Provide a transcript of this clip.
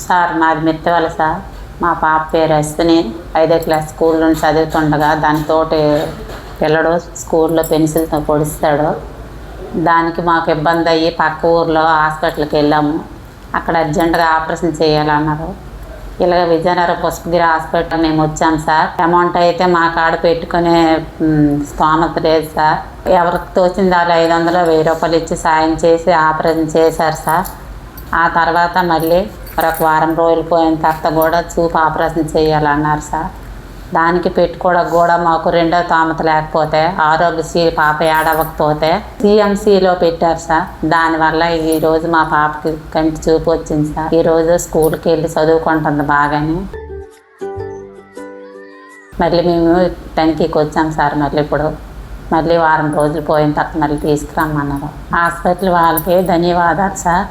Sir మాది మిత్తవల sir. మా పాప పేరు అశ్విని. 5వ క్లాస్ స్కూల్ నుండి చదువుతుండగా దానితోటి పిల్లడు స్కూల్లో పెన్సిల్తో పొడిస్తాడు. దానికి మాకు ఇబ్బంది అయ్యి పక్క ఊర్లో హాస్పిటల్కి వెళ్ళాము. అక్కడ అర్జెంటుగా ఆపరేషన్ చేయాలన్నారు. ఇలాగ విజయనగరం పుష్పగిరి హాస్పిటల్ మేము వచ్చాము సార్. అమౌంట్ అయితే మా కాడ పెట్టుకునే స్తోమత లేదు సార్. ఎవరికి తోచింది వాళ్ళు 500 1000 రూపాయలు ఇచ్చి సాయం చేసి ఆపరేషన్ చేశారు సార్. ఆ తర్వాత మళ్ళీ ఒక వారం రోజులు పోయిన తర్వాత కూడా చూపు ఆపరేషన్ చేయాలన్నారు సార్. దానికి పెట్టుకోవడానికి కూడా మాకు రెండో స్తోమత లేకపోతే ఆరోగ్యశ్రీ పాప ఏడవకపోతే CMCలో పెట్టారు సార్. దానివల్ల ఈరోజు మా పాపకి కంటి చూపు వచ్చింది సార్. ఈరోజు స్కూల్కి వెళ్ళి చదువుకుంటుంది బాగానే. మళ్ళీ మేము తనిఖీకి వచ్చాం సార్. మళ్ళీ వారం రోజులు పోయిన తర్వాత మళ్ళీ తీసుకురమ్మన్నారు. హాస్పిటల్ వాళ్ళకి ధన్యవాదాలు సార్.